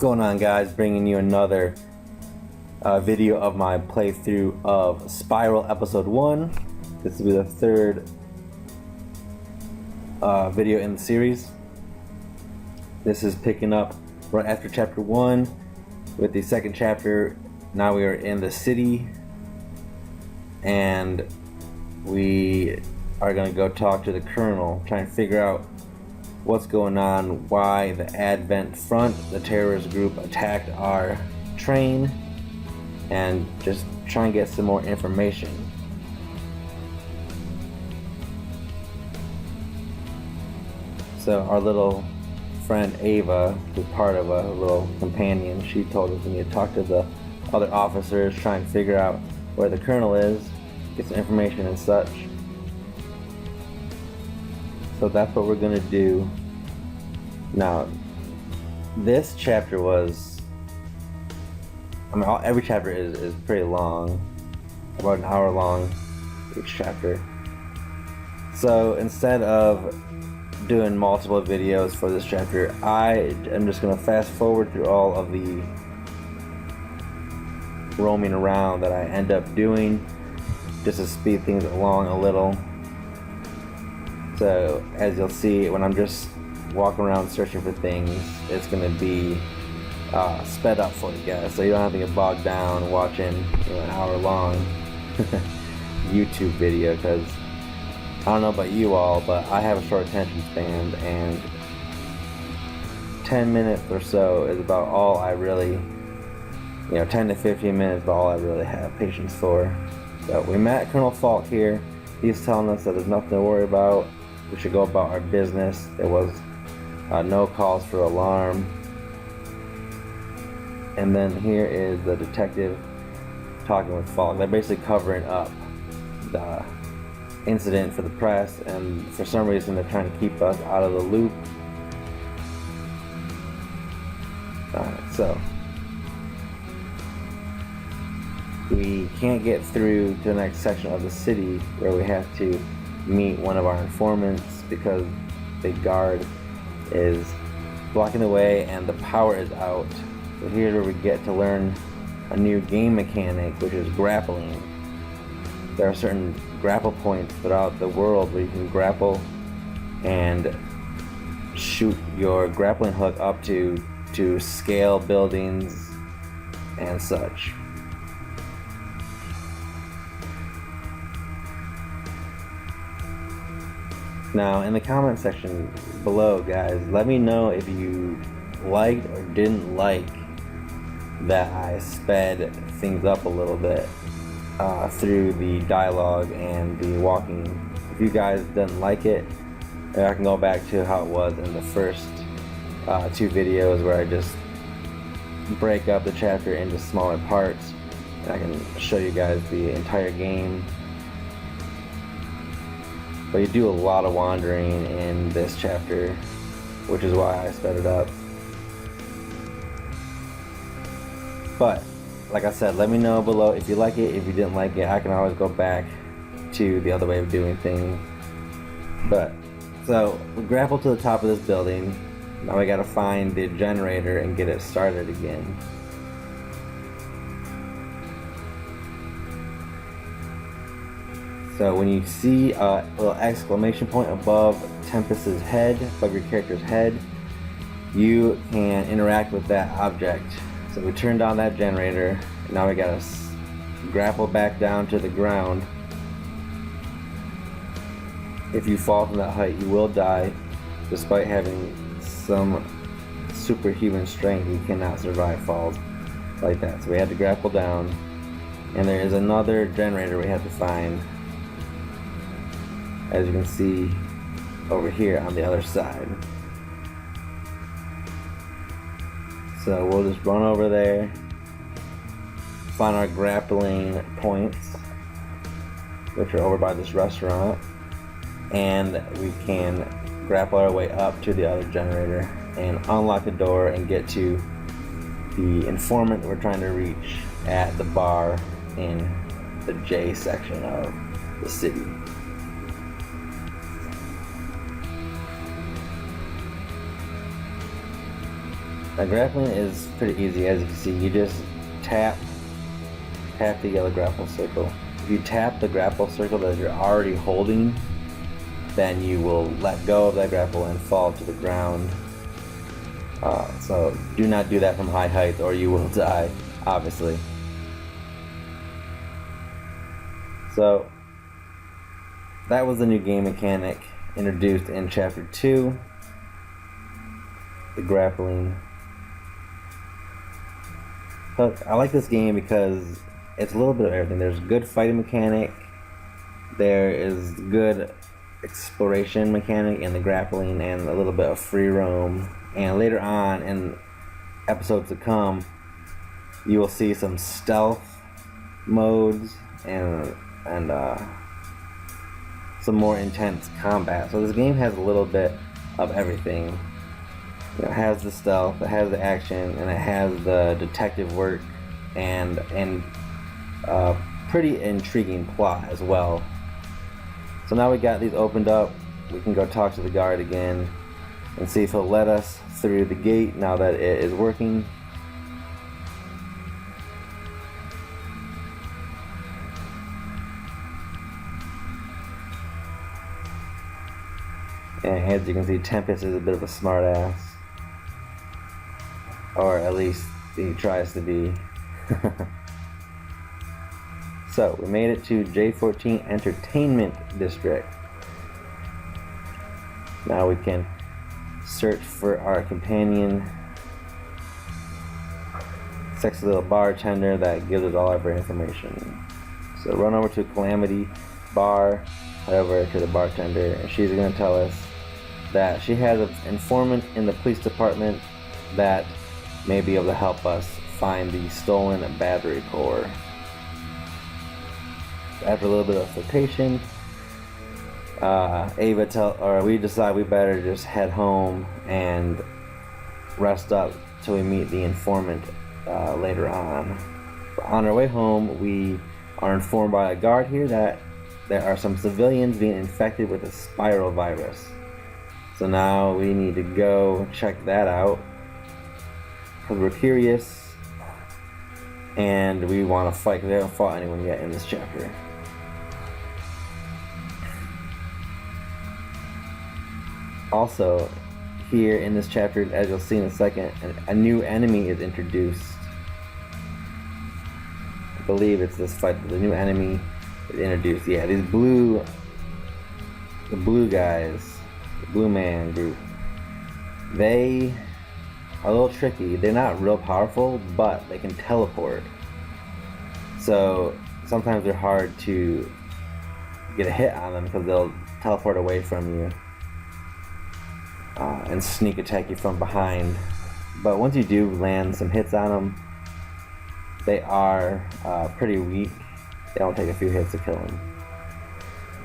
going on, guys? Bringing you another video of my playthrough of Spiral Episode 1. This will be the third video in the series. This is picking up right after Chapter 1 with the second chapter. Now we are in the city and we are going to go talk to the Colonel, try and figure out what's going on, why the Advent Front, the terrorist group, attacked our train, and just try and get some more information. So our little friend Ava, who's part of a little companion, she told us we need to talk to the other officers, try and figure out where the Colonel is, get some information and such. So that's what we're gonna do. Now, this chapter was, every chapter is pretty long, about an hour long each chapter. So instead of doing multiple videos for this chapter, I am just gonna fast forward through all of the roaming around that I end up doing, just to speed things along a little. So as you'll see, when I'm just walking around searching for things, it's going to be sped up for you guys, so you don't have to get bogged down watching an hour long YouTube video, because I don't know about you all, but I have a short attention span, and 10 minutes or so is about all I really, 10 to 15 minutes is all I really have patience for. So we met Colonel Falk here. He's telling us that there's nothing to worry about. We should go about our business. There was no calls for alarm. And then here is the detective talking with Falk. They're basically covering up the incident for the press, and for some reason they're trying to keep us out of the loop. Alright, so we can't get through to the next section of the city where we have to meet one of our informants because the guard is blocking the way and the power is out. So here's where we get to learn a new game mechanic, which is grappling. There are certain grapple points throughout the world where you can grapple and shoot your grappling hook up to scale buildings and such. Now, in the comment section below, guys, let me know if you liked or didn't like that I sped things up a little bit through the dialogue and the walking. If you guys didn't like it, I can go back to how it was in the first two videos, where I just break up the chapter into smaller parts, and I can show you guys the entire game. But you do a lot of wandering in this chapter, which is why I sped it up. But, like I said, let me know below if you like it. If you didn't like it, I can always go back to the other way of doing things. But, so, we grapple to the top of this building. Now we gotta find the generator and get it started again. So when you see a little exclamation point above Tempest's head, above your character's head, you can interact with that object. So we turned on that generator, and now we gotta grapple back down to the ground. If you fall from that height, you will die. Despite having some superhuman strength, you cannot survive falls like that. So we had to grapple down, and there is another generator we have to find, as you can see over here on the other side. So we'll just run over there, find our grappling points, which are over by this restaurant, and we can grapple our way up to the other generator and unlock the door and get to the informant we're trying to reach at the bar in the J section of the city. Now grappling is pretty easy. As you can see, you just tap the yellow grapple circle. If you tap the grapple circle that you're already holding, then you will let go of that grapple and fall to the ground. So do not do that from high heights or you will die, obviously. So that was the new game mechanic introduced in Chapter 2, the grappling. So I like this game because it's a little bit of everything. There's good fighting mechanic, there is good exploration mechanic in the grappling, and a little bit of free roam. And later on in episodes to come, you will see some stealth modes and some more intense combat. So this game has a little bit of everything. It has the stealth, it has the action, and it has the detective work and pretty intriguing plot as well. So now we got these opened up, we can go talk to the guard again and see if he'll let us through the gate now that it is working. And as you can see, Tempest is a bit of a smartass, or at least he tries to be. So we made it to J14 Entertainment District. Now we can search for our companion, sexy little bartender that gives us all of our information. So run over to Calamity Bar, head over to the bartender, and she's going to tell us that she has an informant in the police department that may be able to help us find the stolen battery core. After a little bit of flirtation, we decide we better just head home and rest up till we meet the informant later on. But on our way home, we are informed by a guard here that there are some civilians being infected with a spiral virus. So now we need to go check that out because we're curious and we want to fight because we haven't fought anyone yet in this chapter. Also, here in this chapter, as you'll see in a second, a new enemy is introduced. I believe it's this fight. The new enemy is introduced. Yeah, the blue guys, the blue man group. They are a little tricky. They're not real powerful, but they can teleport. So sometimes they're hard to get a hit on them because they'll teleport away from you. And sneak attack you from behind. But once you do land some hits on them, they are pretty weak. They don't take a few hits to kill them.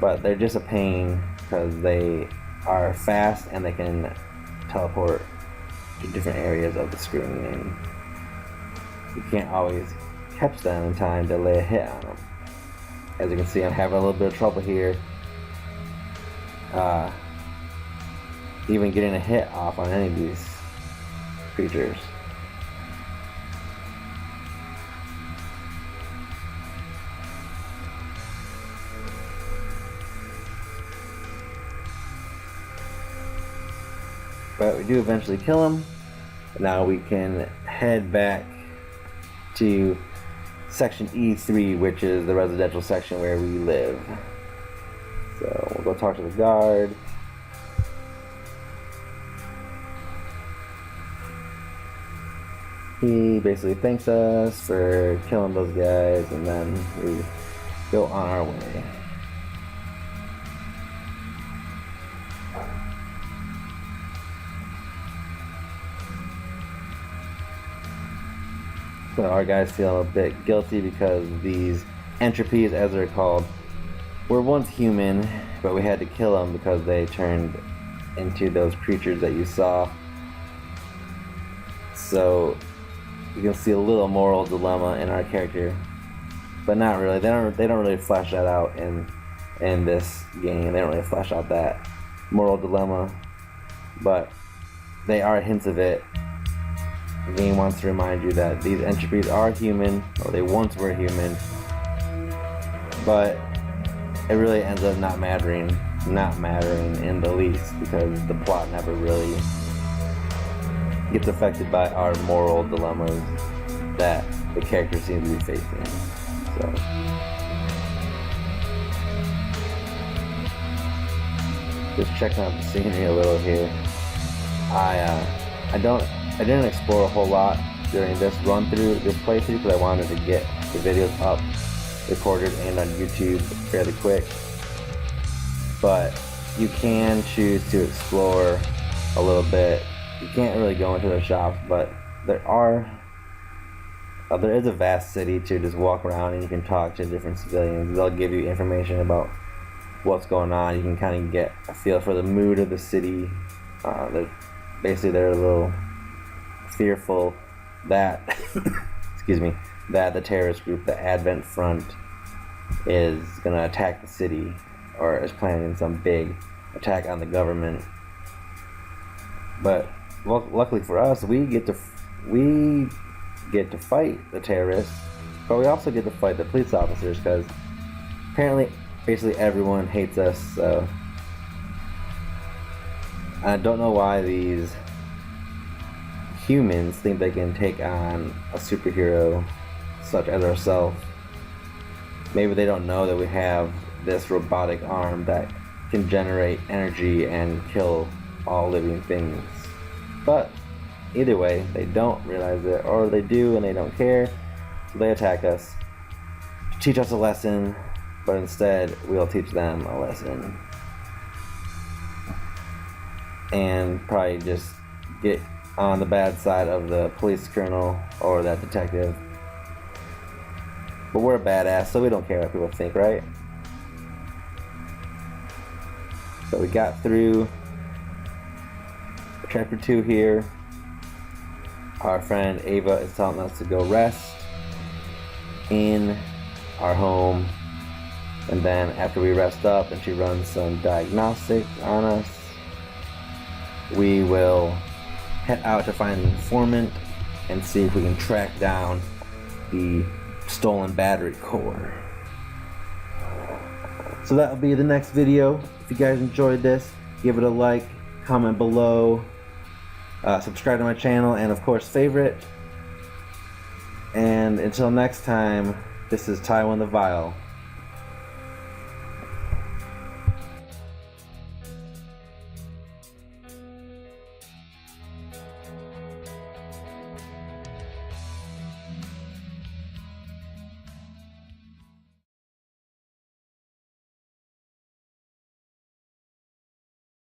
But they're just a pain because they are fast and they can teleport to different areas of the screen. And you can't always catch them in time to lay a hit on them. As you can see, I'm having a little bit of trouble here. Even getting a hit off on any of these creatures. But we do eventually kill him. Now we can head back to section E3, which is the residential section where we live. So we'll go talk to the guard. He basically thanks us for killing those guys, and then we go on our way. So our guys feel a bit guilty because these entropies, as they're called, were once human, but we had to kill them because they turned into those creatures that you saw. So you can see a little moral dilemma in our character, but not really. They don't really flesh that out in this game. They don't really flesh out that moral dilemma, but they are hints of it the game wants to remind you that these entropies are human, or they once were human, but it really ends up not mattering in the least, because the plot never really gets affected by our moral dilemmas that the character seems to be facing. So just checking out the scenery a little here. I didn't explore a whole lot during this run through, this playthrough, because I wanted to get the videos up, recorded, and on YouTube fairly quick. But you can choose to explore a little bit. You can't really go into the shops, but there is a vast city to just walk around, and you can talk to different civilians. They'll give you information about what's going on. You can kind of get a feel for the mood of the city. They're a little fearful that excuse me, that the terrorist group, the Advent Front, is gonna attack the city, or is planning some big attack on the government. But luckily for us, we get to fight the terrorists, but we also get to fight the police officers, because apparently basically everyone hates us. So I don't know why these humans think they can take on a superhero such as ourselves. Maybe they don't know that we have this robotic arm that can generate energy and kill all living things. But either way, they don't realize it, or they do and they don't care, so they attack us to teach us a lesson, but instead we'll teach them a lesson and probably just get on the bad side of the police colonel or that detective. But we're a badass, so we don't care what people think, right? So we got through chapter 2 here. Our friend Ava is telling us to go rest in our home, and then after we rest up and she runs some diagnostics on us, we will head out to find the informant and see if we can track down the stolen battery core. So that'll be the next video. If you guys enjoyed this, give it a like, comment below, subscribe to my channel, and of course favorite. And until next time, this is Tywin the Vile.